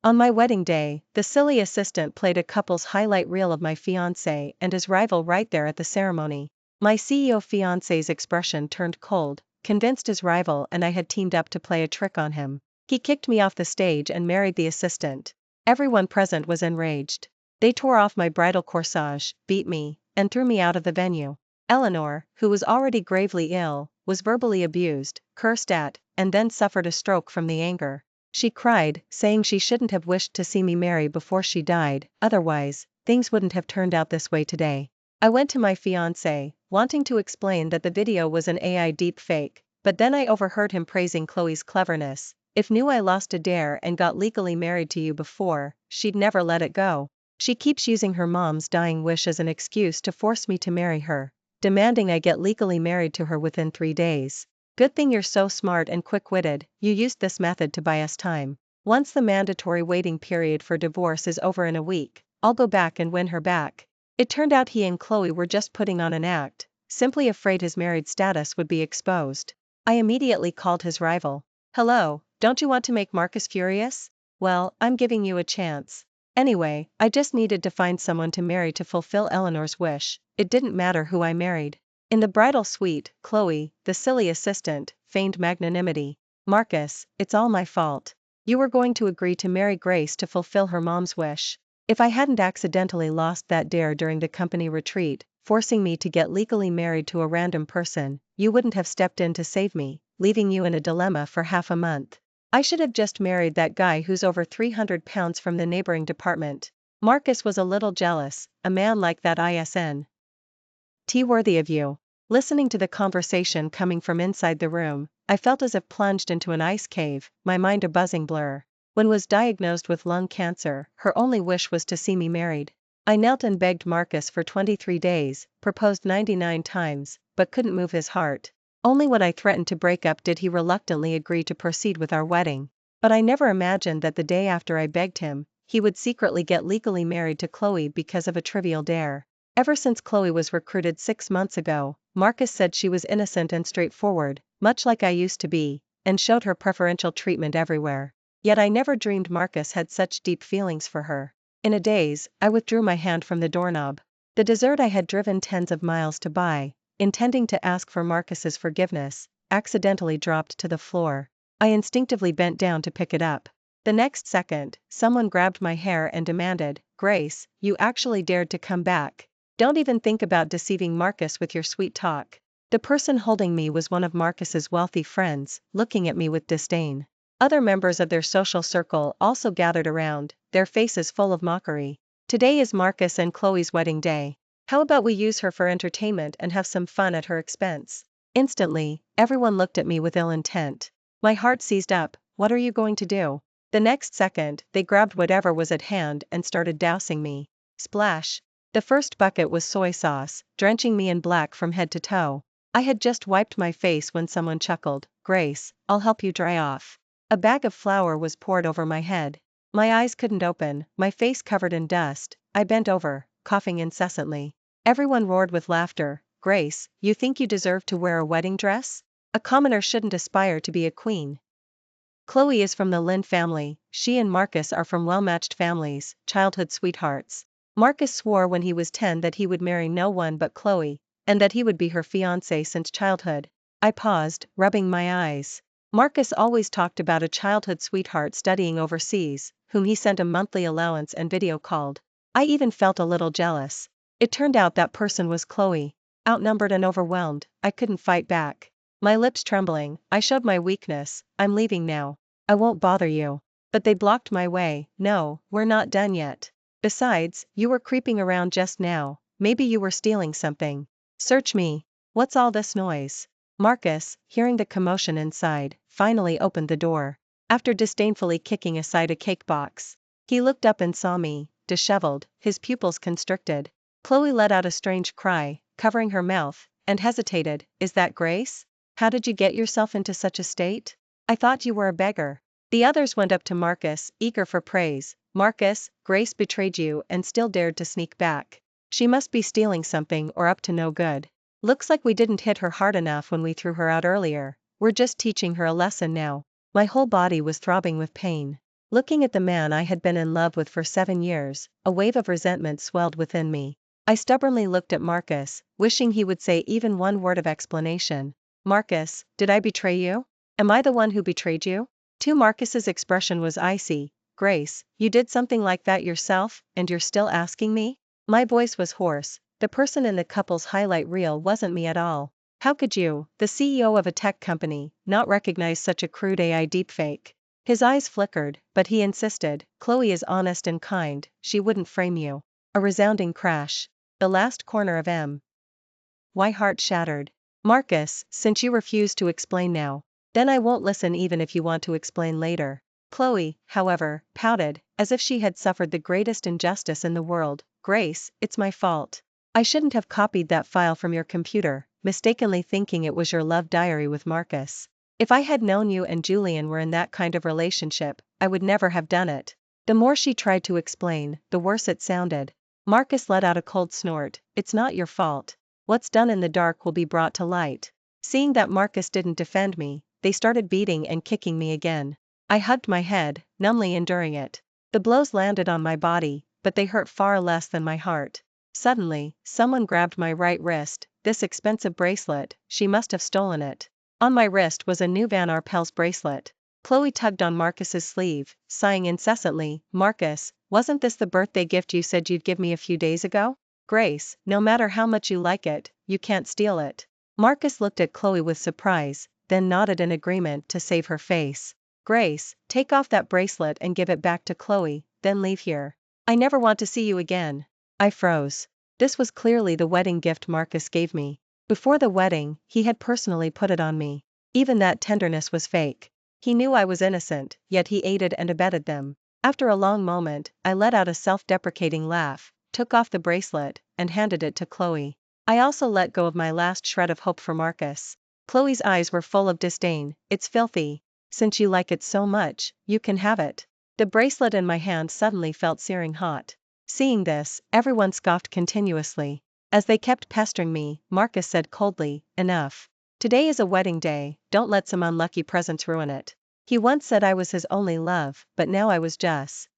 On my wedding day, the silly assistant played a couple's highlight reel of my fiancé and his rival right there at the ceremony. My CEO fiancé's expression turned cold, convinced his rival and I had teamed up to play a trick on him. He kicked me off the stage and married the assistant. Everyone present was enraged. They tore off my bridal corsage, beat me, and threw me out of the venue. Eleanor, who was already gravely ill, was verbally abused, cursed at, and then suffered a stroke from the anger. She cried, saying she shouldn't have wished to see me marry before she died, otherwise, things wouldn't have turned out this way today. I went to my fiancé, wanting to explain that the video was an AI deep fake, but then I overheard him praising Chloe's cleverness. If knew I lost a dare and got legally married to you before, she'd never let it go. She keeps using her mom's dying wish as an excuse to force me to marry her, demanding I get legally married to her within 3 days. Good thing you're so smart and quick-witted, you used this method to buy us time. Once the mandatory waiting period for divorce is over in a week, I'll go back and win her back. It turned out he and Chloe were just putting on an act, simply afraid his married status would be exposed. I immediately called his rival. Hello, don't you want to make Marcus furious? Well, I'm giving you a chance. Anyway, I just needed to find someone to marry to fulfill Eleanor's wish. It didn't matter who I married. In the bridal suite, Chloe, the silly assistant, feigned magnanimity. Marcus, it's all my fault. You were going to agree to marry Grace to fulfill her mom's wish. If I hadn't accidentally lost that dare during the company retreat, forcing me to get legally married to a random person, you wouldn't have stepped in to save me, leaving you in a dilemma for half a month. I should have just married that guy who's over 300 pounds from the neighboring department. Marcus was a little jealous, a man like that isn't worthy of you. Listening to the conversation coming from inside the room, I felt as if plunged into an ice cave, my mind a buzzing blur. When was diagnosed with lung cancer, her only wish was to see me married. I knelt and begged Marcus for 23 days, proposed 99 times, but couldn't move his heart. Only when I threatened to break up did he reluctantly agree to proceed with our wedding. But I never imagined that the day after I begged him, he would secretly get legally married to Chloe because of a trivial dare. Ever since Chloe was recruited 6 months ago, Marcus said she was innocent and straightforward, much like I used to be, and showed her preferential treatment everywhere. Yet I never dreamed Marcus had such deep feelings for her. In a daze, I withdrew my hand from the doorknob. The dessert I had driven tens of miles to buy, intending to ask for Marcus's forgiveness, accidentally dropped to the floor. I instinctively bent down to pick it up. The next second, someone grabbed my hair and demanded, "Grace, you actually dared to come back. Don't even think about deceiving Marcus with your sweet talk." The person holding me was one of Marcus's wealthy friends, looking at me with disdain. Other members of their social circle also gathered around, their faces full of mockery. Today is Marcus and Chloe's wedding day. How about we use her for entertainment and have some fun at her expense? Instantly, everyone looked at me with ill intent. My heart seized up. What are you going to do? The next second, they grabbed whatever was at hand and started dousing me. Splash! The first bucket was soy sauce, drenching me in black from head to toe. I had just wiped my face when someone chuckled, "Grace, I'll help you dry off." A bag of flour was poured over my head. My eyes couldn't open, my face covered in dust. I bent over, coughing incessantly. Everyone roared with laughter. "Grace, you think you deserve to wear a wedding dress? A commoner shouldn't aspire to be a queen." Chloe is from the Lynn family, she and Marcus are from well-matched families, childhood sweethearts. Marcus swore when he was 10 that he would marry no one but Chloe, and that he would be her fiancé since childhood. I paused, rubbing my eyes. Marcus always talked about a childhood sweetheart studying overseas, whom he sent a monthly allowance and video called. I even felt a little jealous. It turned out that person was Chloe. Outnumbered and overwhelmed, I couldn't fight back. My lips trembling, I showed my weakness. "I'm leaving now. I won't bother you." But they blocked my way. "No, we're not done yet. Besides, you were creeping around just now, maybe you were stealing something. Search me. What's all this noise?" Marcus, hearing the commotion inside, finally opened the door. After disdainfully kicking aside a cake box, he looked up and saw me, disheveled, his pupils constricted. Chloe let out a strange cry, covering her mouth, and hesitated. "Is that Grace? How did you get yourself into such a state? I thought you were a beggar." The others went up to Marcus, eager for praise. "Marcus, Grace betrayed you and still dared to sneak back. She must be stealing something or up to no good. Looks like we didn't hit her hard enough when we threw her out earlier. We're just teaching her a lesson now." My whole body was throbbing with pain. Looking at the man I had been in love with for 7 years, a wave of resentment swelled within me. I stubbornly looked at Marcus, wishing he would say even one word of explanation. Marcus, did I betray you? Am I the one who betrayed you? Marcus's expression was icy. Grace, you did something like that yourself, and you're still asking me? My voice was hoarse. The person in the couple's highlight reel wasn't me at all. How could you, the CEO of a tech company, not recognize such a crude AI deepfake? His eyes flickered, but he insisted, Chloe is honest and kind, she wouldn't frame you. A resounding crash. The last corner of my heart shattered. Marcus, since you refuse to explain now, then I won't listen even if you want to explain later. Chloe, however, pouted, as if she had suffered the greatest injustice in the world. Grace, it's my fault. I shouldn't have copied that file from your computer, mistakenly thinking it was your love diary with Marcus. If I had known you and Julian were in that kind of relationship, I would never have done it. The more she tried to explain, the worse it sounded. Marcus let out a cold snort. It's not your fault. What's done in the dark will be brought to light. Seeing that Marcus didn't defend me, they started beating and kicking me again. I hugged my head, numbly enduring it. The blows landed on my body, but they hurt far less than my heart. Suddenly, someone grabbed my right wrist. This expensive bracelet, she must have stolen it. On my wrist was a new Van Arpels bracelet. Chloe tugged on Marcus's sleeve, sighing incessantly. Marcus, wasn't this the birthday gift you said you'd give me a few days ago? Grace, no matter how much you like it, you can't steal it. Marcus looked at Chloe with surprise, then nodded in agreement to save her face. Grace, take off that bracelet and give it back to Chloe, then leave here. I never want to see you again. I froze. This was clearly the wedding gift Marcus gave me. Before the wedding, he had personally put it on me. Even that tenderness was fake. He knew I was innocent, yet he aided and abetted them. After a long moment, I let out a self-deprecating laugh, took off the bracelet, and handed it to Chloe. I also let go of my last shred of hope for Marcus. Chloe's eyes were full of disdain. It's filthy. Since you like it so much, you can have it. The bracelet in my hand suddenly felt searing hot. Seeing this, everyone scoffed continuously. As they kept pestering me, Marcus said coldly, enough. Today is a wedding day, don't let some unlucky presents ruin it. He once said I was his only love, but now I was just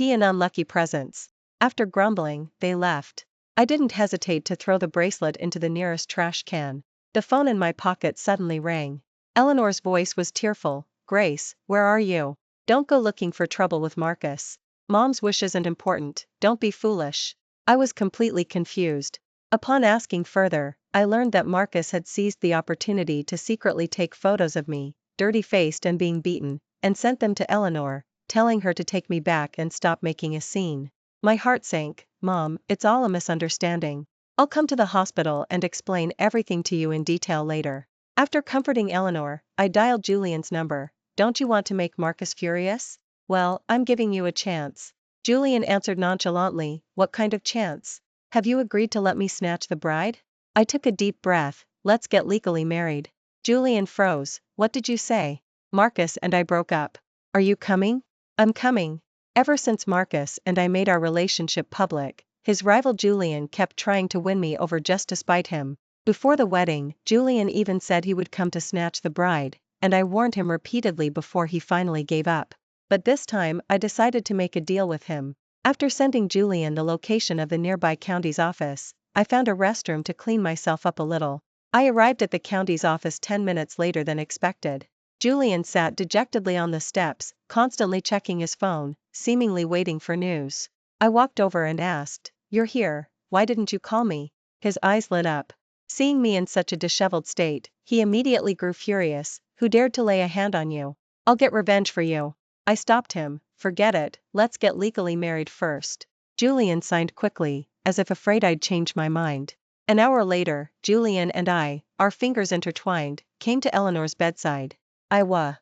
an unlucky presents. After grumbling, they left. I didn't hesitate to throw the bracelet into the nearest trash can. The phone in my pocket suddenly rang. Eleanor's voice was tearful. Grace, where are you? Don't go looking for trouble with Marcus. Mom's wish isn't important, don't be foolish. I was completely confused. Upon asking further, I learned that Marcus had seized the opportunity to secretly take photos of me, dirty-faced and being beaten, and sent them to Eleanor, telling her to take me back and stop making a scene. My heart sank. Mom, it's all a misunderstanding. I'll come to the hospital and explain everything to you in detail later. After comforting Eleanor, I dialed Julian's number. Don't you want to make Marcus furious? Well, I'm giving you a chance. Julian answered nonchalantly. What kind of chance? Have you agreed to let me snatch the bride? I took a deep breath. Let's get legally married. Julian froze. What did you say? Marcus and I broke up. Are you coming? I'm coming. Ever since Marcus and I made our relationship public, his rival Julian kept trying to win me over just to spite him. Before the wedding, Julian even said he would come to snatch the bride, and I warned him repeatedly before he finally gave up. But this time I decided to make a deal with him. After sending Julian the location of the nearby county's office, I found a restroom to clean myself up a little. I arrived at the county's office 10 minutes later than expected. Julian sat dejectedly on the steps, constantly checking his phone, seemingly waiting for news. I walked over and asked, "You're here, why didn't you call me?" His eyes lit up. Seeing me in such a disheveled state, he immediately grew furious. Who dared to lay a hand on you? I'll get revenge for you. I stopped him. Forget it, let's get legally married first. Julian signed quickly, as if afraid I'd change my mind. An hour later, Julian and I, our fingers intertwined, came to Eleanor's bedside. I was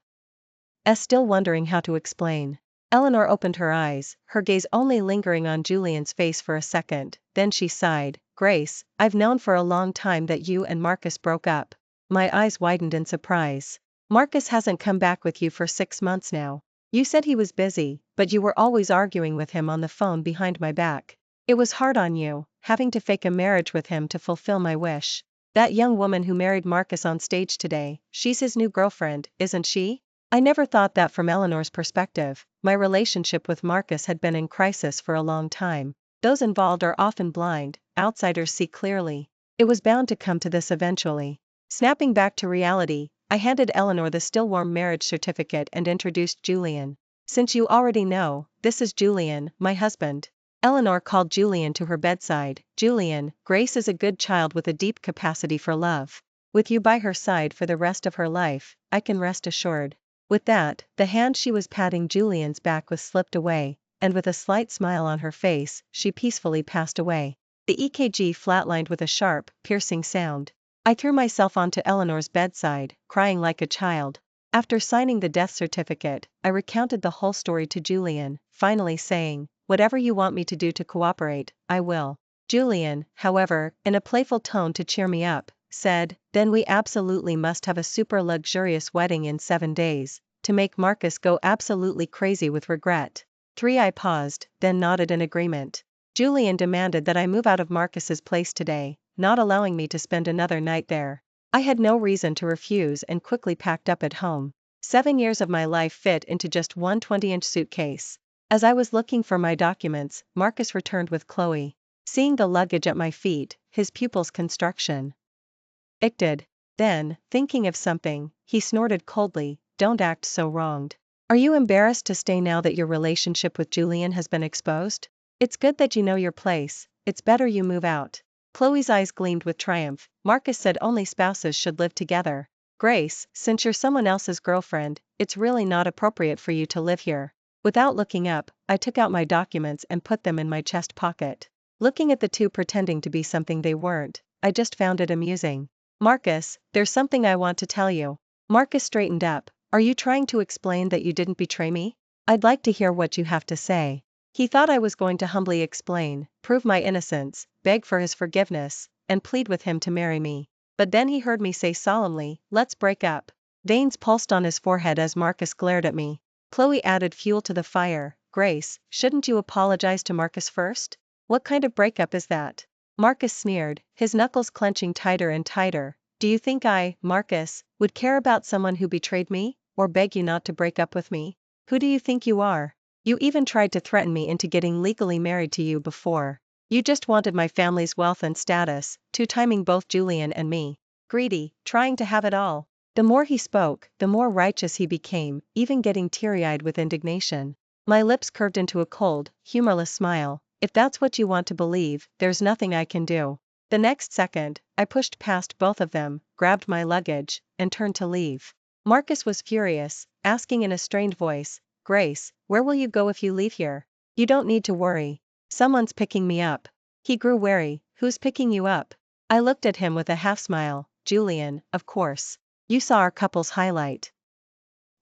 still wondering how to explain. Eleanor opened her eyes, her gaze only lingering on Julian's face for a second, then she sighed. Grace, I've known for a long time that you and Marcus broke up. My eyes widened in surprise. Marcus hasn't come back with you for 6 months now. You said he was busy, but you were always arguing with him on the phone behind my back. It was hard on you, having to fake a marriage with him to fulfill my wish. That young woman who married Marcus on stage today, she's his new girlfriend, isn't she? I never thought that from Eleanor's perspective. My relationship with Marcus had been in crisis for a long time. Those involved are often blind, outsiders see clearly. It was bound to come to this eventually. Snapping back to reality, I handed Eleanor the still warm marriage certificate and introduced Julian. Since you already know, this is Julian, my husband. Eleanor called Julian to her bedside. Julian, Grace is a good child with a deep capacity for love. With you by her side for the rest of her life, I can rest assured. With that, the hand she was patting Julian's back with slipped away, and with a slight smile on her face, she peacefully passed away. The EKG flatlined with a sharp, piercing sound. I threw myself onto Eleanor's bedside, crying like a child. After signing the death certificate, I recounted the whole story to Julian, finally saying, "Whatever you want me to do to cooperate, I will." Julian, however, in a playful tone to cheer me up, said, "Then we absolutely must have a super luxurious wedding in 7 days, to make Marcus go absolutely crazy with regret." I paused, then nodded in agreement. Julian demanded that I move out of Marcus's place today, not allowing me to spend another night there. I had no reason to refuse and quickly packed up at home. 7 years of my life fit into just one 20-inch suitcase. As I was looking for my documents, Marcus returned with Chloe. Seeing the luggage at my feet, his pupils constriction. Icted. Then, thinking of something, he snorted coldly, "Don't act so wronged. Are you embarrassed to stay now that your relationship with Julian has been exposed? It's good that you know your place, it's better you move out." Chloe's eyes gleamed with triumph. "Marcus said only spouses should live together. Grace, since you're someone else's girlfriend, it's really not appropriate for you to live here." Without looking up, I took out my documents and put them in my chest pocket. Looking at the two pretending to be something they weren't, I just found it amusing. "Marcus, there's something I want to tell you." Marcus straightened up. "Are you trying to explain that you didn't betray me? I'd like to hear what you have to say." He thought I was going to humbly explain, prove my innocence, beg for his forgiveness, and plead with him to marry me. But then he heard me say solemnly, "Let's break up." Veins pulsed on his forehead as Marcus glared at me. Chloe added fuel to the fire. "Grace, shouldn't you apologize to Marcus first? What kind of breakup is that?" Marcus sneered, his knuckles clenching tighter and tighter. "Do you think I, Marcus, would care about someone who betrayed me, or beg you not to break up with me? Who do you think you are? You even tried to threaten me into getting legally married to you before. You just wanted my family's wealth and status, two-timing both Julian and me. Greedy, trying to have it all." The more he spoke, the more righteous he became, even getting teary-eyed with indignation. My lips curved into a cold, humorless smile. "If that's what you want to believe, there's nothing I can do." The next second, I pushed past both of them, grabbed my luggage, and turned to leave. Marcus was furious, asking in a strained voice, "Grace, where will you go if you leave here? You don't need to worry. Someone's picking me up." He grew wary. "Who's picking you up?" I looked at him with a half-smile. "Julian, of course. You saw our couple's highlight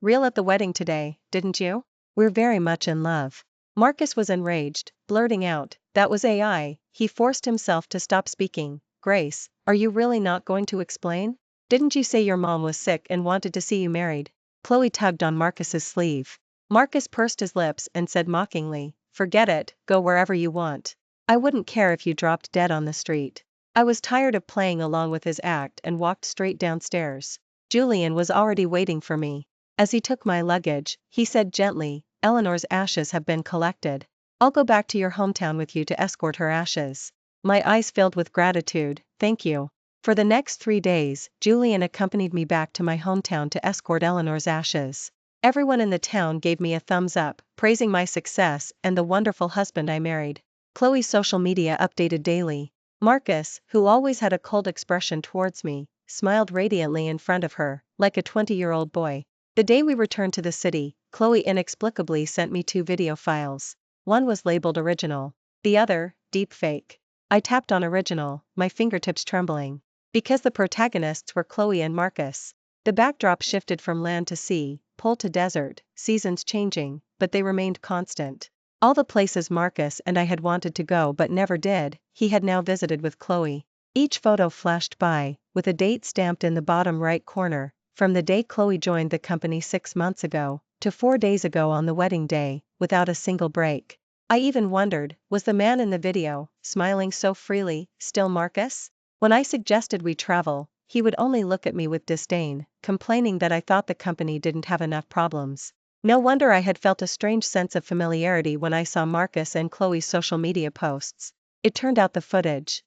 reel at the wedding today, didn't you? We're very much in love." Marcus was enraged, blurting out, "That was AI." He forced himself to stop speaking. "Grace, are you really not going to explain? Didn't you say your mom was sick and wanted to see you married?" Chloe tugged on Marcus's sleeve. Marcus pursed his lips and said mockingly, "Forget it, go wherever you want. I wouldn't care if you dropped dead on the street." I was tired of playing along with his act and walked straight downstairs. Julian was already waiting for me. As he took my luggage, he said gently, "Eleanor's ashes have been collected. I'll go back to your hometown with you to escort her ashes." My eyes filled with gratitude. "Thank you." For the next 3 days, Julian accompanied me back to my hometown to escort Eleanor's ashes. Everyone in the town gave me a thumbs up, praising my success and the wonderful husband I married. Chloe's social media updated daily. Marcus, who always had a cold expression towards me, smiled radiantly in front of her, like a 20-year-old boy. The day we returned to the city, Chloe inexplicably sent me 2 video files. One was labeled original. The other, deepfake. I tapped on original, my fingertips trembling. Because the protagonists were Chloe and Marcus. The backdrop shifted from land to sea, pole to desert, seasons changing, but they remained constant. All the places Marcus and I had wanted to go but never did, he had now visited with Chloe. Each photo flashed by, with a date stamped in the bottom right corner, from the day Chloe joined the company 6 months ago, to 4 days ago on the wedding day, without a single break. I even wondered, was the man in the video, smiling so freely, still Marcus? When I suggested we travel, he would only look at me with disdain, complaining that I thought the company didn't have enough problems. No wonder I had felt a strange sense of familiarity when I saw Marcus and Chloe's social media posts. It turned out the footage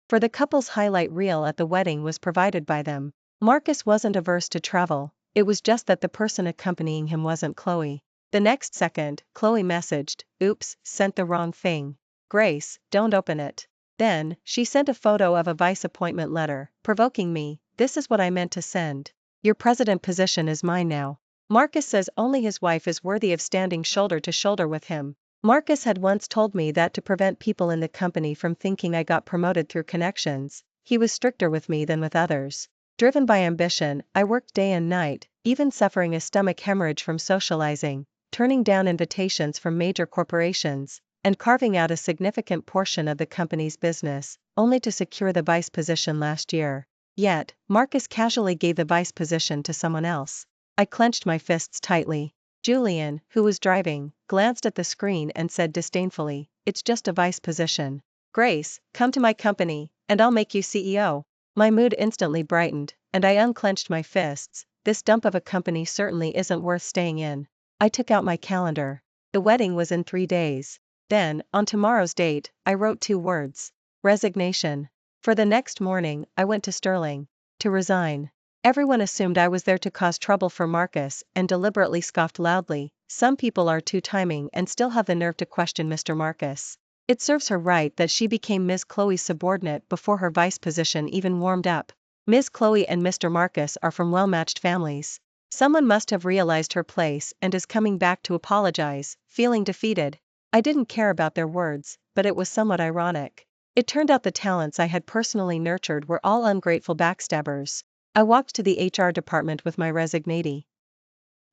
for the couple's highlight reel at the wedding was provided by them. Marcus wasn't averse to travel, it was just that the person accompanying him wasn't Chloe. The next second, Chloe messaged, "Oops, sent the wrong thing. Grace, don't open it." Then, she sent a photo of a vice appointment letter, provoking me, "This is what I meant to send. Your president position is mine now." Marcus says only his wife is worthy of standing shoulder to shoulder with him. Marcus had once told me that to prevent people in the company from thinking I got promoted through connections, he was stricter with me than with others. Driven by ambition, I worked day and night, even suffering a stomach hemorrhage from socializing, turning down invitations from major corporations, and carving out a significant portion of the company's business, only to secure the vice position last year. Yet, Marcus casually gave the vice position to someone else. I clenched my fists tightly. Julian, who was driving, glanced at the screen and said disdainfully, "It's just a vice position. Grace, come to my company, and I'll make you CEO." My mood instantly brightened, and I unclenched my fists. This dump of a company certainly isn't worth staying in. I took out my calendar. The wedding was in 3 days. Then, on tomorrow's date, I wrote 2 words. Resignation. For the next morning, I went to Sterling to resign. Everyone assumed I was there to cause trouble for Marcus and deliberately scoffed loudly. Some people are too timing and still have the nerve to question Mr. Marcus. It serves her right that she became Ms. Chloe's subordinate before her vice position even warmed up. Ms. Chloe and Mr. Marcus are from well-matched families. Someone must have realized her place and is coming back to apologize, feeling defeated. I didn't care about their words, but it was somewhat ironic. It turned out the talents I had personally nurtured were all ungrateful backstabbers. I walked to the HR department with my resignation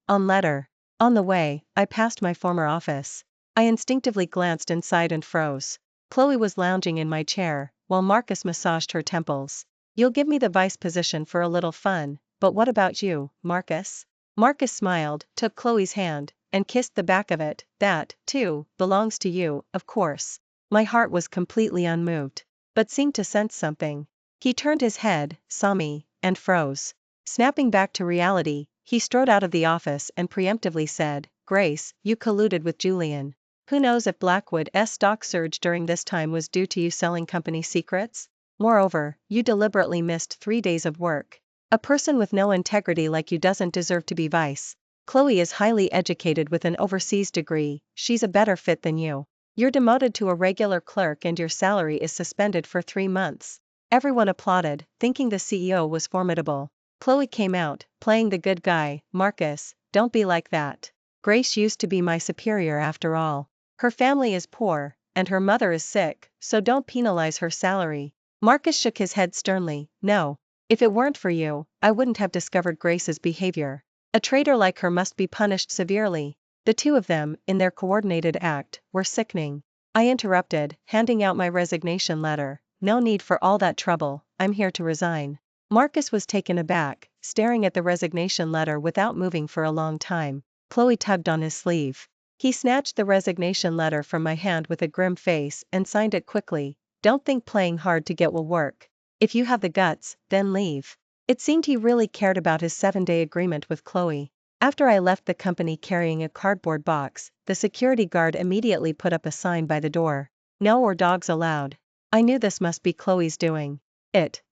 letter. On the way, I passed my former office. I instinctively glanced inside and froze. Chloe was lounging in my chair, while Marcus massaged her temples. "You'll give me the vice position for a little fun, but what about you, Marcus?" Marcus smiled, took Chloe's hand, and kissed the back of it. "That, too, belongs to you, of course." My heart was completely unmoved, but seemed to sense something. He turned his head, saw me, and froze. Snapping back to reality, he strode out of the office and preemptively said, "Grace, you colluded with Julian. Who knows if Blackwood's stock surge during this time was due to you selling company secrets? Moreover, you deliberately missed 3 days of work. A person with no integrity like you doesn't deserve to be vice. Chloe is highly educated with an overseas degree, she's a better fit than you. You're demoted to a regular clerk and your salary is suspended for 3 months." Everyone applauded, thinking the CEO was formidable. Chloe came out, playing the good guy. "Marcus, don't be like that. Grace used to be my superior after all. Her family is poor, and her mother is sick, so don't penalize her salary." Marcus shook his head sternly. "No. If it weren't for you, I wouldn't have discovered Grace's behavior. A traitor like her must be punished severely." The two of them, in their coordinated act, were sickening. I interrupted, handing out my resignation letter. "No need for all that trouble, I'm here to resign." Marcus was taken aback, staring at the resignation letter without moving for a long time. Chloe tugged on his sleeve. He snatched the resignation letter from my hand with a grim face and signed it quickly. "Don't think playing hard to get will work. If you have the guts, then leave." It seemed he really cared about his 7-day agreement with Chloe. After I left the company carrying a cardboard box, the security guard immediately put up a sign by the door. "No or dogs allowed." I knew this must be Chloe's doing. It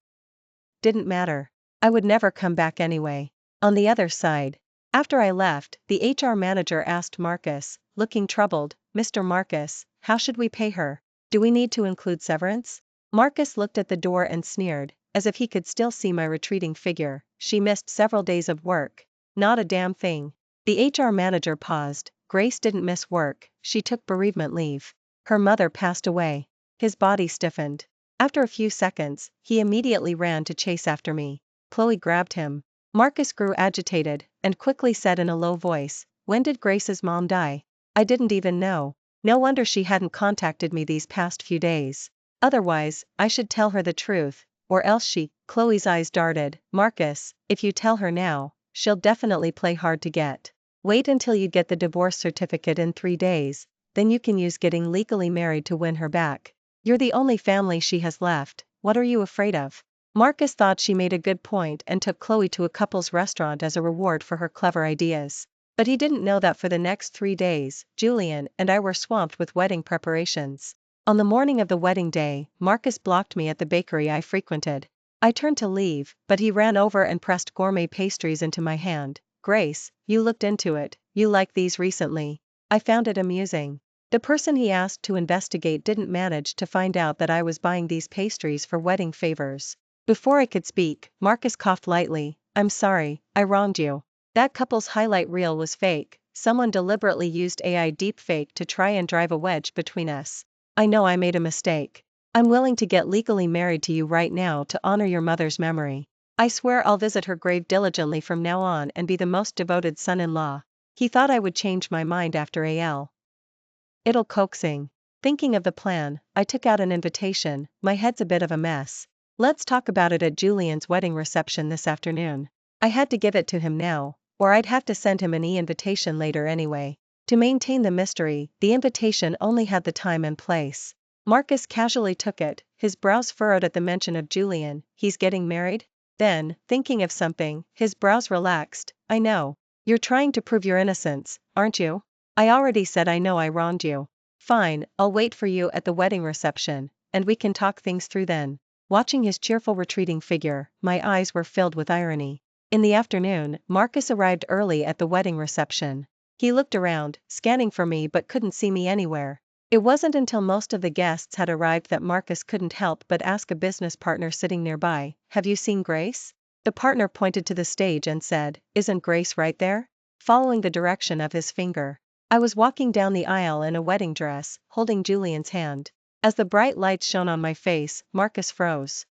didn't matter. I would never come back anyway. On the other side, after I left, the HR manager asked Marcus, looking troubled, "Mr. Marcus, how should we pay her? Do we need to include severance?" Marcus looked at the door and sneered, as if he could still see my retreating figure. "She missed several days of work. Not a damn thing." The HR manager paused. "Grace didn't miss work, she took bereavement leave. Her mother passed away." His body stiffened. After a few seconds, he immediately ran to chase after me. Chloe grabbed him. Marcus grew agitated, and quickly said in a low voice, "When did Grace's mom die?" I didn't even know. No wonder she hadn't contacted me these past few days. Otherwise, I should tell her the truth, or else she. Chloe's eyes darted. "Marcus, if you tell her now, she'll definitely play hard to get. Wait until you get the divorce certificate in 3 days, then you can use getting legally married to win her back. You're the only family she has left, what are you afraid of?" Marcus thought she made a good point and took Chloe to a couple's restaurant as a reward for her clever ideas. But he didn't know that for the next 3 days, Julian and I were swamped with wedding preparations. On the morning of the wedding day, Marcus blocked me at the bakery I frequented. I turned to leave, but he ran over and pressed gourmet pastries into my hand. Grace, you looked into it, you liked these recently. I found it amusing. The person he asked to investigate didn't manage to find out that I was buying these pastries for wedding favors. Before I could speak, Marcus coughed lightly. I'm sorry, I wronged you. That couple's highlight reel was fake. Someone deliberately used AI deepfake to try and drive a wedge between us. I know I made a mistake. I'm willing to get legally married to you right now to honor your mother's memory. I swear I'll visit her grave diligently from now on and be the most devoted son-in-law. He thought I would change my mind after it'll coaxing. Thinking of the plan, I took out an invitation. My head's a bit of a mess. Let's talk about it at Julian's wedding reception this afternoon. I had to give it to him now, or I'd have to send him an e-invitation later anyway. To maintain the mystery, the invitation only had the time and place. Marcus casually took it, his brows furrowed at the mention of Julian. He's getting married? Then, thinking of something, his brows relaxed. I know. You're trying to prove your innocence, aren't you? I already said I know I wronged you. Fine, I'll wait for you at the wedding reception, and we can talk things through then. Watching his cheerful retreating figure, my eyes were filled with irony. In the afternoon, Marcus arrived early at the wedding reception. He looked around, scanning for me but couldn't see me anywhere. It wasn't until most of the guests had arrived that Marcus couldn't help but ask a business partner sitting nearby, have you seen Grace? The partner pointed to the stage and said, isn't Grace right there? Following the direction of his finger. I was walking down the aisle in a wedding dress, holding Julian's hand. As the bright lights shone on my face, Marcus froze.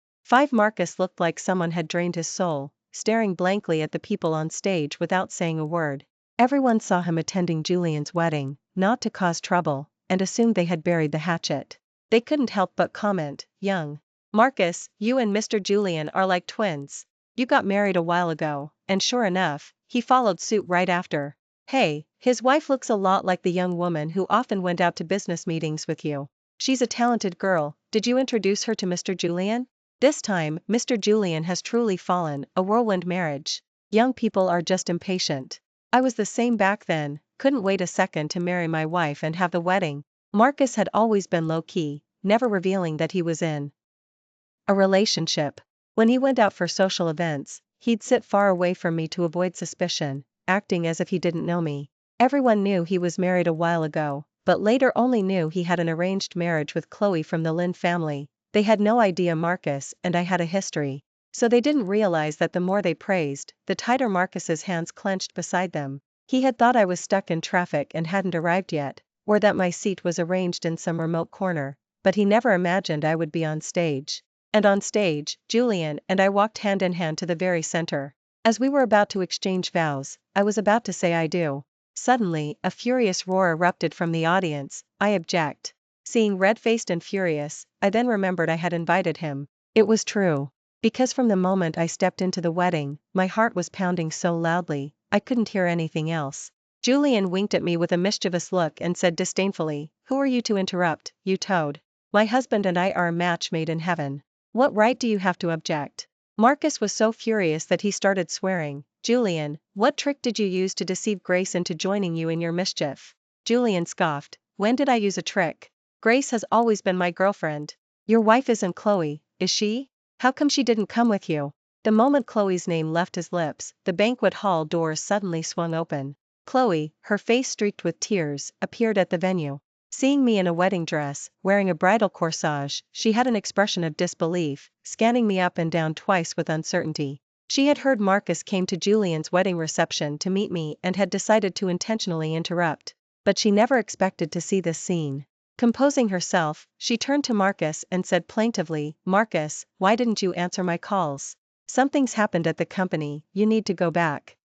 Marcus looked like someone had drained his soul, staring blankly at the people on stage without saying a word. Everyone saw him attending Julian's wedding, not to cause trouble, and assumed they had buried the hatchet. They couldn't help but comment, young Marcus, you and Mr. Julian are like twins. You got married a while ago, and sure enough, he followed suit right after. Hey, his wife looks a lot like the young woman who often went out to business meetings with you. She's a talented girl. Did you introduce her to Mr. Julian? This time, Mr. Julian has truly fallen, a whirlwind marriage. Young people are just impatient. I was the same back then, couldn't wait a second to marry my wife and have the wedding. Marcus had always been low-key, never revealing that he was in a relationship. When he went out for social events, he'd sit far away from me to avoid suspicion, acting as if he didn't know me. Everyone knew he was married a while ago, but later only knew he had an arranged marriage with Chloe from the Lynn family. They had no idea Marcus and I had a history. So they didn't realize that the more they praised, the tighter Marcus's hands clenched beside them. He had thought I was stuck in traffic and hadn't arrived yet, or that my seat was arranged in some remote corner, but he never imagined I would be on stage. And on stage, Julian and I walked hand in hand to the very center. As we were about to exchange vows, I was about to say I do. Suddenly, a furious roar erupted from the audience. I object. Seeing red-faced and furious, I then remembered I had invited him. It was true. Because from the moment I stepped into the wedding, my heart was pounding so loudly, I couldn't hear anything else. Julian winked at me with a mischievous look and said disdainfully, who are you to interrupt, you toad? My husband and I are a match made in heaven. What right do you have to object? Marcus was so furious that he started swearing. Julian, what trick did you use to deceive Grace into joining you in your mischief? Julian scoffed. When did I use a trick? Grace has always been my girlfriend. Your wife isn't Chloe, is she? How come she didn't come with you? The moment Chloe's name left his lips, the banquet hall doors suddenly swung open. Chloe, her face streaked with tears, appeared at the venue. Seeing me in a wedding dress, wearing a bridal corsage, she had an expression of disbelief, scanning me up and down twice with uncertainty. She had heard Marcus came to Julian's wedding reception to meet me and had decided to intentionally interrupt. But she never expected to see this scene. Composing herself, she turned to Marcus and said plaintively, Marcus, why didn't you answer my calls? Something's happened at the company, you need to go back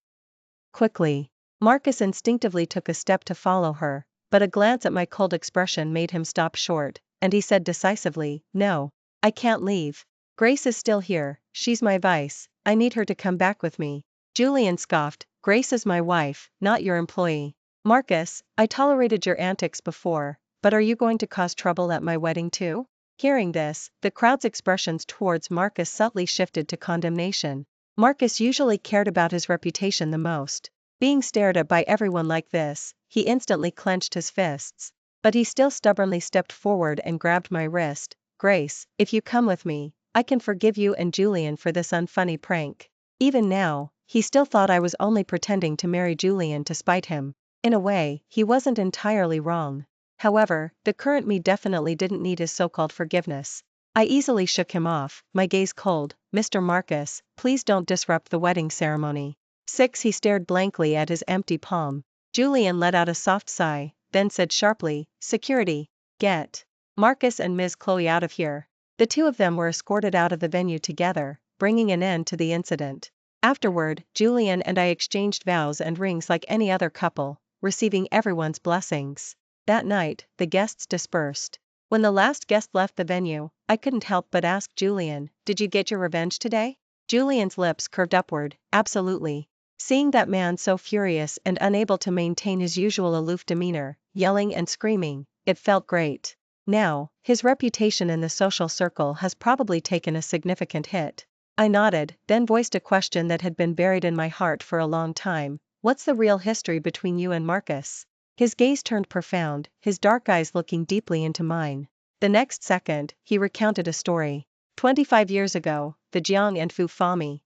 quickly. Marcus instinctively took a step to follow her, but a glance at my cold expression made him stop short, and he said decisively, no, I can't leave. Grace is still here, she's my vice, I need her to come back with me. Julian scoffed, Grace is my wife, not your employee. Marcus, I tolerated your antics before, but are you going to cause trouble at my wedding too? Hearing this, the crowd's expressions towards Marcus subtly shifted to condemnation. Marcus usually cared about his reputation the most. Being stared at by everyone like this, he instantly clenched his fists. But he still stubbornly stepped forward and grabbed my wrist. Grace, if you come with me, I can forgive you and Julian for this unfunny prank. Even now, he still thought I was only pretending to marry Julian to spite him. In a way, he wasn't entirely wrong. However, the current me definitely didn't need his so-called forgiveness. I easily shook him off, my gaze cold. Mr. Marcus, please don't disrupt the wedding ceremony. 6. He stared blankly at his empty palm. Julian let out a soft sigh, then said sharply, security. Get Marcus and Ms. Chloe out of here. The two of them were escorted out of the venue together, bringing an end to the incident. Afterward, Julian and I exchanged vows and rings like any other couple, receiving everyone's blessings. That night, the guests dispersed. When the last guest left the venue, I couldn't help but ask Julian, did you get your revenge today? Julian's lips curved upward, absolutely. Seeing that man so furious and unable to maintain his usual aloof demeanor, yelling and screaming, it felt great. Now, his reputation in the social circle has probably taken a significant hit. I nodded, then voiced a question that had been buried in my heart for a long time. What's the real history between you and Marcus? His gaze turned profound, his dark eyes looking deeply into mine. The next second, he recounted a story. 25 years ago, the Jiang and Fu Fami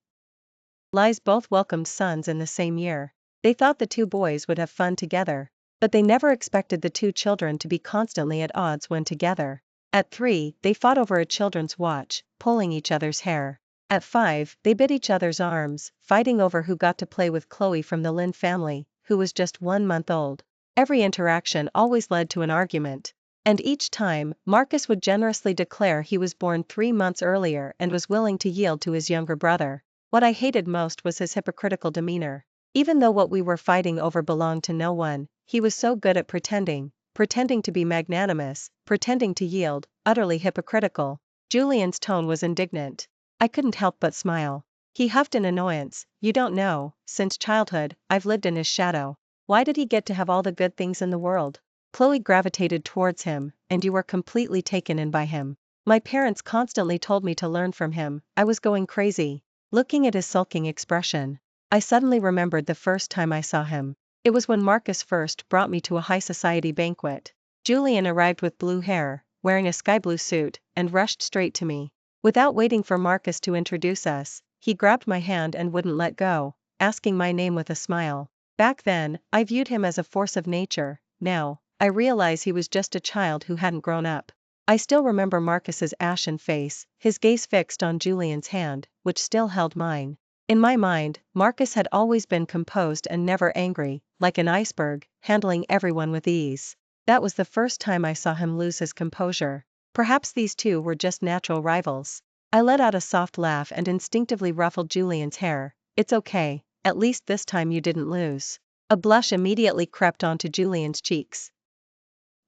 Li's both welcomed sons in the same year. They thought the two boys would have fun together. But they never expected the two children to be constantly at odds when together. At 3, they fought over a children's watch, pulling each other's hair. At 5, they bit each other's arms, fighting over who got to play with Chloe from the Lin family, who was just 1 month old. Every interaction always led to an argument. And each time, Marcus would generously declare he was born 3 months earlier and was willing to yield to his younger brother. What I hated most was his hypocritical demeanor. Even though what we were fighting over belonged to no one, he was so good at pretending to be magnanimous, pretending to yield, utterly hypocritical. Julian's tone was indignant. I couldn't help but smile. He huffed in annoyance, you don't know, since childhood, I've lived in his shadow. Why did he get to have all the good things in the world? Chloe gravitated towards him, and you were completely taken in by him. My parents constantly told me to learn from him. I was going crazy. Looking at his sulking expression, I suddenly remembered the first time I saw him. It was when Marcus first brought me to a high society banquet. Julian arrived with blue hair, wearing a sky blue suit, and rushed straight to me. Without waiting for Marcus to introduce us, he grabbed my hand and wouldn't let go, asking my name with a smile. Back then, I viewed him as a force of nature. Now, I realize he was just a child who hadn't grown up. I still remember Marcus's ashen face, his gaze fixed on Julian's hand, which still held mine. In my mind, Marcus had always been composed and never angry, like an iceberg, handling everyone with ease. That was the first time I saw him lose his composure. Perhaps these two were just natural rivals. I let out a soft laugh and instinctively ruffled Julian's hair. It's okay, at least this time you didn't lose. A blush immediately crept onto Julian's cheeks.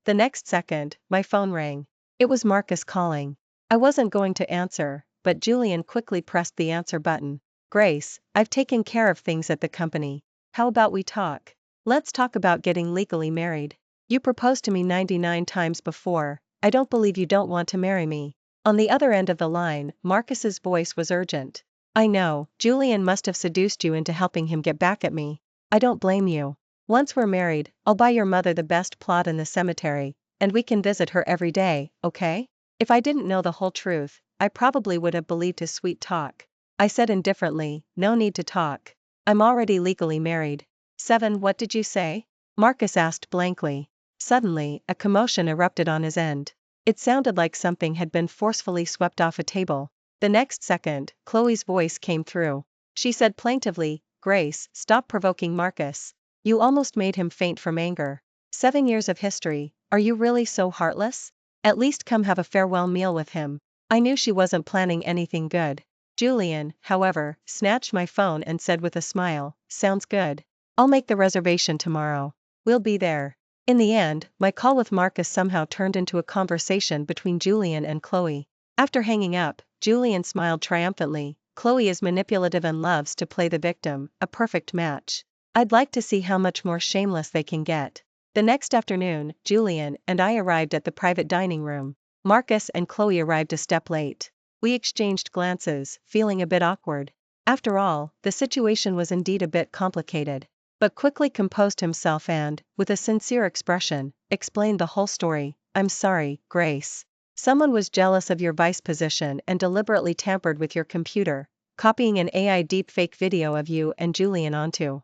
The next second, my phone rang. It was Marcus calling. I wasn't going to answer, but Julian quickly pressed the answer button. Grace, I've taken care of things at the company. How about we talk? Let's talk about getting legally married. You proposed to me 99 times before. I don't believe you don't want to marry me. On the other end of the line, Marcus's voice was urgent. I know, Julian must have seduced you into helping him get back at me. I don't blame you. Once we're married, I'll buy your mother the best plot in the cemetery, and we can visit her every day, okay? If I didn't know the whole truth, I probably would have believed his sweet talk. I said indifferently, no need to talk. I'm already legally married. 7. What did you say? Marcus asked blankly. Suddenly, a commotion erupted on his end. It sounded like something had been forcefully swept off a table. The next second, Chloe's voice came through. She said plaintively, Grace, stop provoking Marcus. You almost made him faint from anger. 7 years of history, are you really so heartless? At least come have a farewell meal with him. I knew she wasn't planning anything good. Julian, however, snatched my phone and said with a smile, sounds good. I'll make the reservation tomorrow. We'll be there. In the end, my call with Marcus somehow turned into a conversation between Julian and Chloe. After hanging up, Julian smiled triumphantly. Chloe is manipulative and loves to play the victim, a perfect match. I'd like to see how much more shameless they can get. The next afternoon, Julian and I arrived at the private dining room. Marcus and Chloe arrived a step late. We exchanged glances, feeling a bit awkward. After all, the situation was indeed a bit complicated. But quickly composed himself and, with a sincere expression, explained the whole story. I'm sorry, Grace. Someone was jealous of your vice position and deliberately tampered with your computer, copying an AI deepfake video of you and Julian onto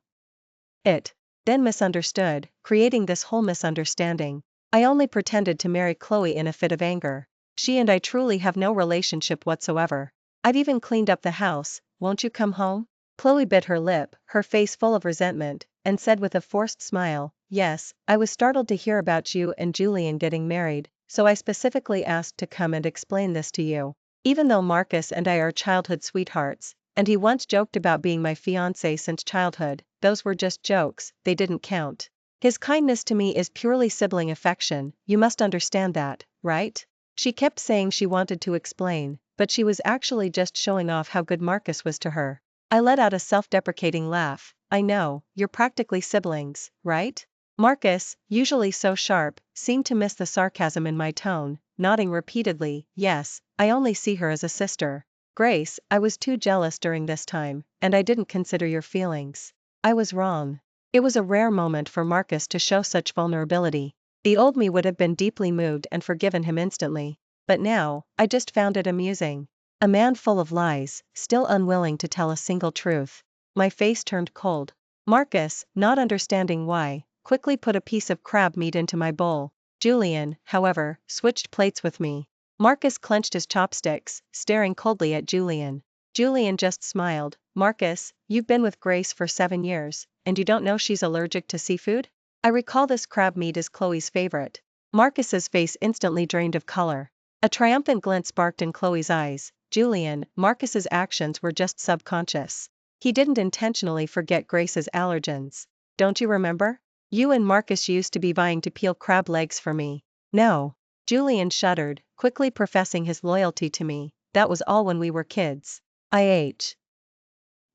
it. Then misunderstood, creating this whole misunderstanding. I only pretended to marry Chloe in a fit of anger. She and I truly have no relationship whatsoever. I've even cleaned up the house, won't you come home? Chloe bit her lip, her face full of resentment, and said with a forced smile, yes, I was startled to hear about you and Julian getting married, so I specifically asked to come and explain this to you. Even though Marcus and I are childhood sweethearts, and he once joked about being my fiancé since childhood, those were just jokes, they didn't count. His kindness to me is purely sibling affection, you must understand that, right? She kept saying she wanted to explain, but she was actually just showing off how good Marcus was to her. I let out a self-deprecating laugh. I know, you're practically siblings, right? Marcus, usually so sharp, seemed to miss the sarcasm in my tone, nodding repeatedly, yes, I only see her as a sister. Grace, I was too jealous during this time, and I didn't consider your feelings. I was wrong. It was a rare moment for Marcus to show such vulnerability. The old me would have been deeply moved and forgiven him instantly. But now, I just found it amusing. A man full of lies, still unwilling to tell a single truth. My face turned cold. Marcus, not understanding why, quickly put a piece of crab meat into my bowl. Julian, however, switched plates with me. Marcus clenched his chopsticks, staring coldly at Julian. Julian just smiled. Marcus, you've been with Grace for 7 years, and you don't know she's allergic to seafood? I recall this crab meat is Chloe's favorite. Marcus's face instantly drained of color. A triumphant glint sparked in Chloe's eyes. Julian, Marcus's actions were just subconscious. He didn't intentionally forget Grace's allergens. Don't you remember? You and Marcus used to be vying to peel crab legs for me. No. Julian shuddered, quickly professing his loyalty to me. That was all when we were kids. I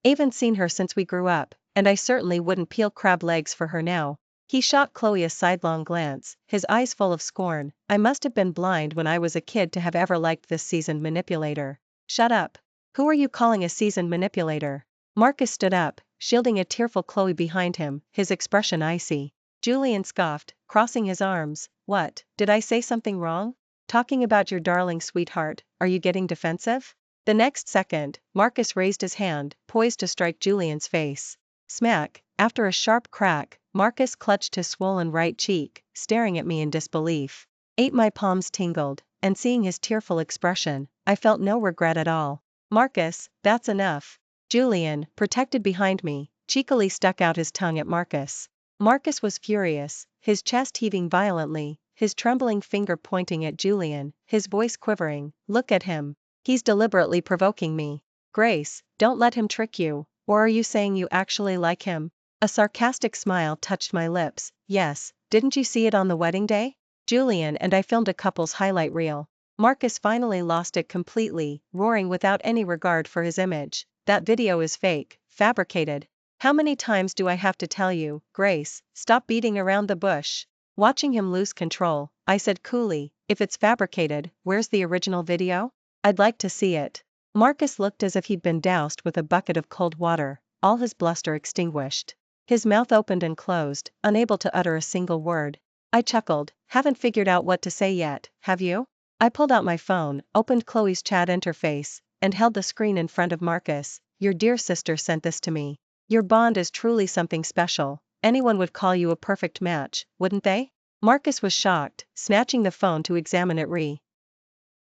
haven't seen her since we grew up, and I certainly wouldn't peel crab legs for her now. He shot Chloe a sidelong glance, his eyes full of scorn. I must have been blind when I was a kid to have ever liked this seasoned manipulator. Shut up. Who are you calling a seasoned manipulator? Marcus stood up, shielding a tearful Chloe behind him, his expression icy. Julian scoffed, crossing his arms. What, did I say something wrong? Talking about your darling sweetheart, are you getting defensive? The next second, Marcus raised his hand, poised to strike Julian's face. Smack, after a sharp crack, Marcus clutched his swollen right cheek, staring at me in disbelief. My palms tingled, and seeing his tearful expression, I felt no regret at all. Marcus, that's enough. Julian, protected behind me, cheekily stuck out his tongue at Marcus. Marcus was furious, his chest heaving violently, his trembling finger pointing at Julian, his voice quivering. Look at him. He's deliberately provoking me. Grace, don't let him trick you, or are you saying you actually like him? A sarcastic smile touched my lips. Yes, didn't you see it on the wedding day? Julian and I filmed a couple's highlight reel. Marcus finally lost it completely, roaring without any regard for his image. That video is fake, fabricated. How many times do I have to tell you, Grace, stop beating around the bush? Watching him lose control, I said coolly, if it's fabricated, where's the original video? I'd like to see it. Marcus looked as if he'd been doused with a bucket of cold water, all his bluster extinguished. His mouth opened and closed, unable to utter a single word. I chuckled. Haven't figured out what to say yet, have you? I pulled out my phone, opened Chloe's chat interface, and held the screen in front of Marcus. Your dear sister sent this to me. Your bond is truly something special. Anyone would call you a perfect match, wouldn't they? Marcus was shocked, snatching the phone to examine it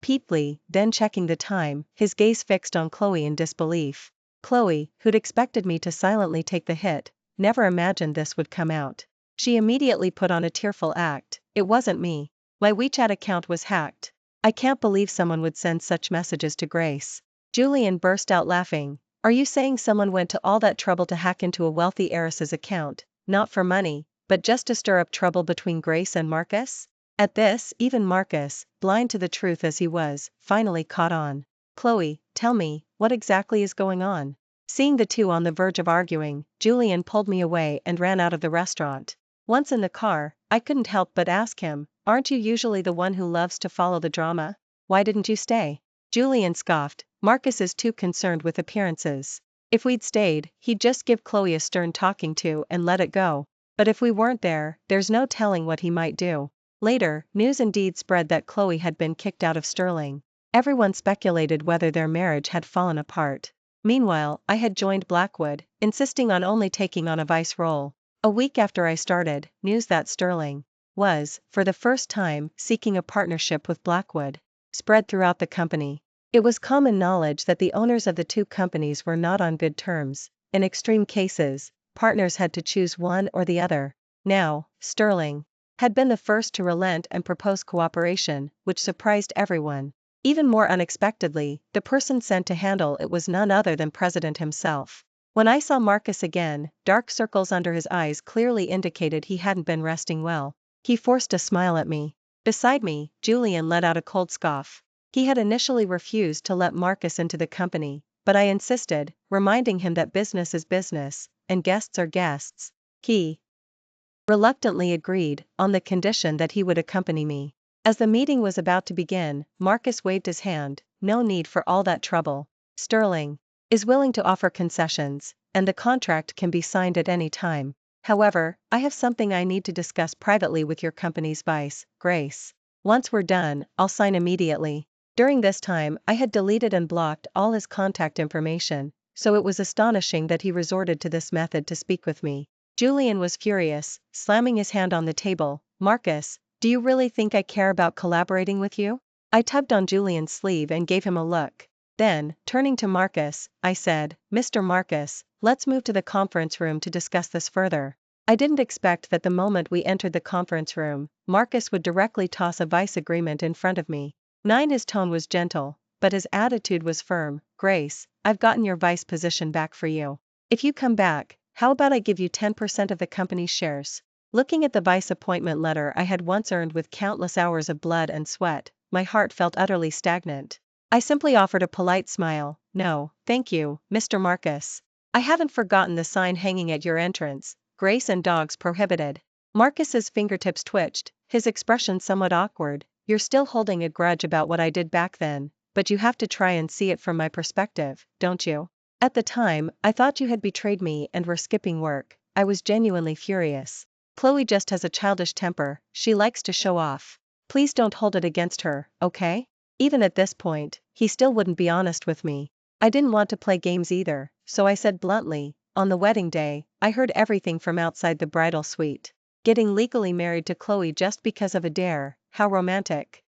repeatedly, then checking the time, his gaze fixed on Chloe in disbelief. Chloe, who'd expected me to silently take the hit, never imagined this would come out. She immediately put on a tearful act. It wasn't me. My WeChat account was hacked. I can't believe someone would send such messages to Grace. Julian burst out laughing. Are you saying someone went to all that trouble to hack into a wealthy heiress's account, not for money, but just to stir up trouble between Grace and Marcus? At this, even Marcus, blind to the truth as he was, finally caught on. Chloe, tell me, what exactly is going on? Seeing the two on the verge of arguing, Julian pulled me away and ran out of the restaurant. Once in the car, I couldn't help but ask him, aren't you usually the one who loves to follow the drama? Why didn't you stay? Julian scoffed, Marcus is too concerned with appearances. If we'd stayed, he'd just give Chloe a stern talking to and let it go. But if we weren't there, there's no telling what he might do. Later, news indeed spread that Chloe had been kicked out of Sterling. Everyone speculated whether their marriage had fallen apart. Meanwhile, I had joined Blackwood, insisting on only taking on a vice role. A week after I started, news that Sterling was, for the first time, seeking a partnership with Blackwood spread throughout the company. It was common knowledge that the owners of the two companies were not on good terms. In extreme cases, partners had to choose one or the other. Now, Sterling had been the first to relent and propose cooperation, which surprised everyone. Even more unexpectedly, the person sent to handle it was none other than President himself. When I saw Marcus again, dark circles under his eyes clearly indicated he hadn't been resting well. He forced a smile at me. Beside me, Julian let out a cold scoff. He had initially refused to let Marcus into the company, but I insisted, reminding him that business is business, and guests are guests. He reluctantly agreed, on the condition that he would accompany me. As the meeting was about to begin, Marcus waved his hand, no need for all that trouble. Sterling is willing to offer concessions, and the contract can be signed at any time. However, I have something I need to discuss privately with your company's vice, Grace. Once we're done, I'll sign immediately. During this time, I had deleted and blocked all his contact information, so it was astonishing that he resorted to this method to speak with me. Julian was furious, slamming his hand on the table. Marcus, do you really think I care about collaborating with you? I tugged on Julian's sleeve and gave him a look. Then, turning to Marcus, I said, Mr. Marcus, let's move to the conference room to discuss this further. I didn't expect that the moment we entered the conference room, Marcus would directly toss a vice agreement in front of me. His tone was gentle, but his attitude was firm. Grace, I've gotten your vice position back for you. If you come back, how about I give you 10% of the company's shares? Looking at the vice appointment letter I had once earned with countless hours of blood and sweat, my heart felt utterly stagnant. I simply offered a polite smile. No, thank you, Mr. Marcus. I haven't forgotten the sign hanging at your entrance, Grace and dogs prohibited. Marcus's fingertips twitched, his expression somewhat awkward. You're still holding a grudge about what I did back then, but you have to try and see it from my perspective, don't you? At the time, I thought you had betrayed me and were skipping work. I was genuinely furious. Chloe just has a childish temper, she likes to show off. Please don't hold it against her, okay? Even at this point, he still wouldn't be honest with me. I didn't want to play games either, so I said bluntly, on the wedding day, I heard everything from outside the bridal suite. Getting legally married to Chloe just because of a dare, how romantic.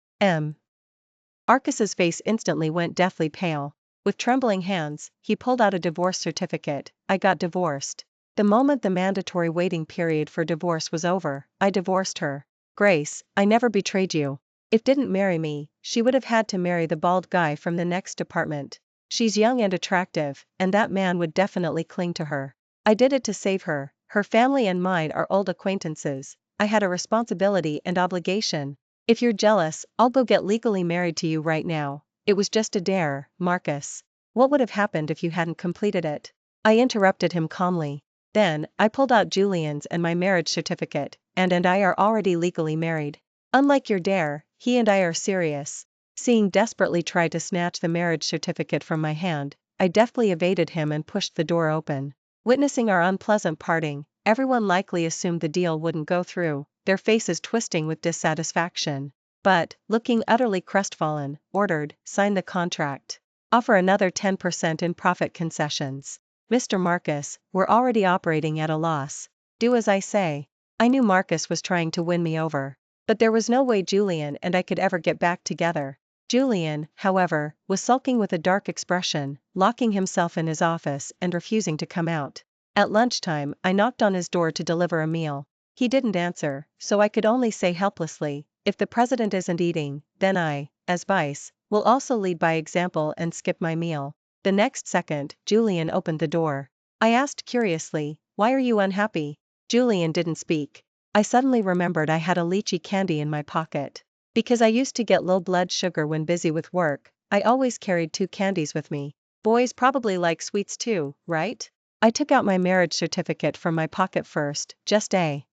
Marcus's face instantly went deathly pale. With trembling hands, he pulled out a divorce certificate. I got divorced. The moment the mandatory waiting period for divorce was over, I divorced her. Grace, I never betrayed you. If didn't marry me, she would have had to marry the bald guy from the next department. She's young and attractive, and that man would definitely cling to her. I did it to save her. Her family and mine are old acquaintances. I had a responsibility and obligation. If you're jealous, I'll go get legally married to you right now. It was just a dare, Marcus. What would have happened if you hadn't completed it? I interrupted him calmly. Then, I pulled out Julian's and my marriage certificate, and I are already legally married. Unlike your dare, he and I are serious. Seeing desperately try to snatch the marriage certificate from my hand, I deftly evaded him and pushed the door open. Witnessing our unpleasant parting, everyone likely assumed the deal wouldn't go through, their faces twisting with dissatisfaction. But, looking utterly crestfallen, ordered, sign the contract. Offer another 10% in profit concessions. Mr. Marcus, we're already operating at a loss. Do as I say. I knew Marcus was trying to win me over. But there was no way Julian and I could ever get back together. Julian, however, was sulking with a dark expression, locking himself in his office and refusing to come out. At lunchtime, I knocked on his door to deliver a meal. He didn't answer, so I could only say helplessly, if the president isn't eating, then I, as vice, will also lead by example and skip my meal. The next second, Julian opened the door. I asked curiously, why are you unhappy? Julian didn't speak. I suddenly remembered I had a lychee candy in my pocket. Because I used to get low blood sugar when busy with work, I always carried 2 candies with me. Boys probably like sweets too, right? I took out my marriage certificate from my pocket first, just a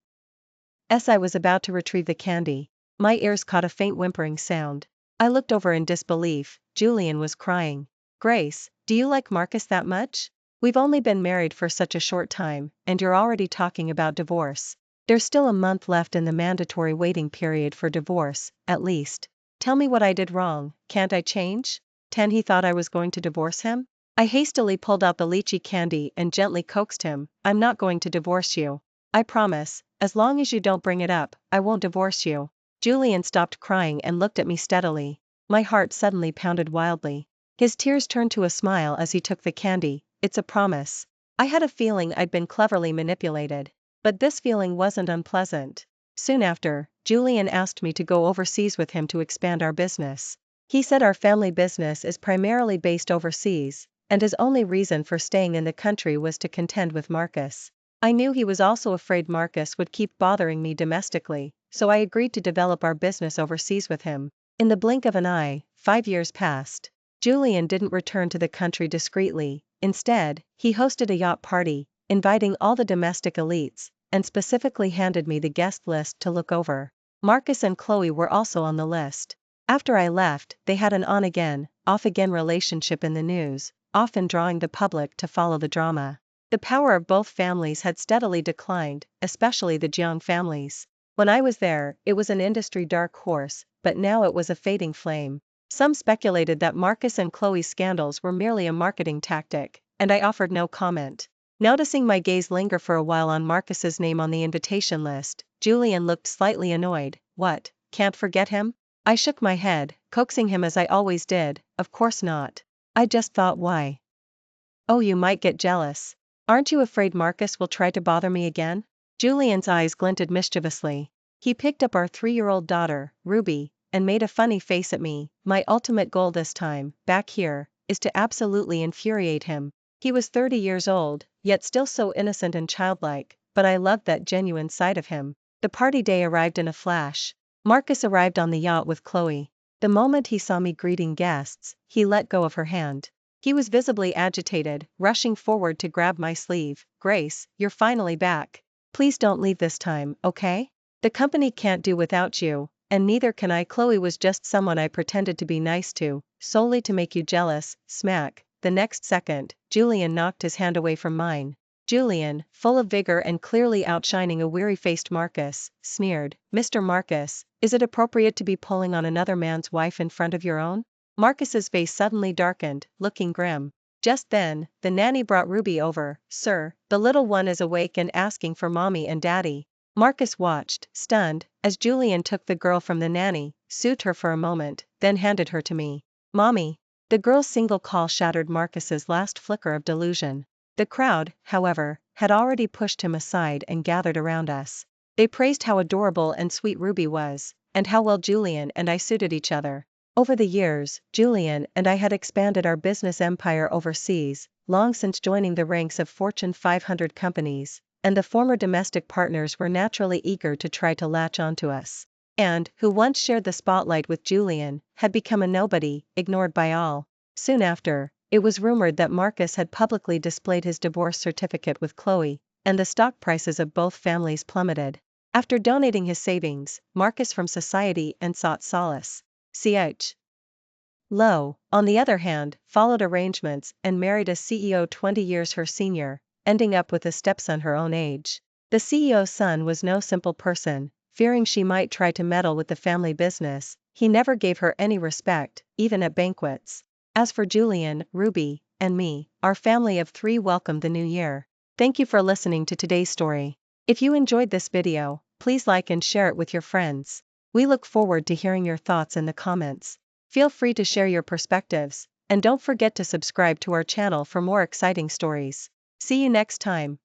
As I was about to retrieve the candy, my ears caught a faint whimpering sound. I looked over in disbelief. Julian was crying. Grace, do you like Marcus that much? We've only been married for such a short time, and you're already talking about divorce. There's still a month left in the mandatory waiting period for divorce, at least. Tell me what I did wrong, can't I change? He thought I was going to divorce him? I hastily pulled out the lychee candy and gently coaxed him. I'm not going to divorce you. I promise, as long as you don't bring it up, I won't divorce you. Julian stopped crying and looked at me steadily. My heart suddenly pounded wildly. His tears turned to a smile as he took the candy. It's a promise. I had a feeling I'd been cleverly manipulated. But this feeling wasn't unpleasant. Soon after, Julian asked me to go overseas with him to expand our business. He said our family business is primarily based overseas, and his only reason for staying in the country was to contend with Marcus. I knew he was also afraid Marcus would keep bothering me domestically, so I agreed to develop our business overseas with him. In the blink of an eye, 5 years passed. Julian didn't return to the country discreetly. Instead, he hosted a yacht party, inviting all the domestic elites, and specifically handed me the guest list to look over. Marcus and Chloe were also on the list. After I left, they had an on-again, off-again relationship in the news, often drawing the public to follow the drama. The power of both families had steadily declined, especially the Jiang families. When I was there, it was an industry dark horse, but now it was a fading flame. Some speculated that Marcus and Chloe's scandals were merely a marketing tactic, and I offered no comment. Noticing my gaze linger for a while on Marcus's name on the invitation list, Julian looked slightly annoyed. What, can't forget him? I shook my head, coaxing him as I always did. Of course not. I just thought, why? Oh, you might get jealous. Aren't you afraid Marcus will try to bother me again? Julian's eyes glinted mischievously. He picked up our 3-year-old daughter, Ruby, and made a funny face at me. My ultimate goal this time, back here, is to absolutely infuriate him. He was 30 years old, yet still so innocent and childlike, but I loved that genuine side of him. The party day arrived in a flash. Marcus arrived on the yacht with Chloe. The moment he saw me greeting guests, he let go of her hand. He was visibly agitated, rushing forward to grab my sleeve. Grace, you're finally back. Please don't leave this time, okay? The company can't do without you, and neither can I. Chloe was just someone I pretended to be nice to, solely to make you jealous. Smack. The next second, Julian knocked his hand away from mine. Julian, full of vigor and clearly outshining a weary-faced Marcus, sneered, Mr. Marcus, is it appropriate to be pulling on another man's wife in front of your own? Marcus's face suddenly darkened, looking grim. Just then, the nanny brought Ruby over. Sir, the little one is awake and asking for mommy and daddy. Marcus watched, stunned, as Julian took the girl from the nanny, soothed her for a moment, then handed her to me. Mommy. The girl's single call shattered Marcus's last flicker of delusion. The crowd, however, had already pushed him aside and gathered around us. They praised how adorable and sweet Ruby was, and how well Julian and I suited each other. Over the years, Julian and I had expanded our business empire overseas, long since joining the ranks of Fortune 500 companies, and the former domestic partners were naturally eager to try to latch onto us. And, who once shared the spotlight with Julian, had become a nobody, ignored by all. Soon after, it was rumored that Marcus had publicly displayed his divorce certificate with Chloe, and the stock prices of both families plummeted. After donating his savings, Marcus from society and sought solace. Ch. Lowe, on the other hand, followed arrangements and married a CEO 20 years her senior, ending up with a stepson her own age. The CEO's son was no simple person. Fearing she might try to meddle with the family business, he never gave her any respect, even at banquets. As for Julian, Ruby, and me, our family of 3 welcomed the new year. Thank you for listening to today's story. If you enjoyed this video, please like and share it with your friends. We look forward to hearing your thoughts in the comments. Feel free to share your perspectives, and don't forget to subscribe to our channel for more exciting stories. See you next time.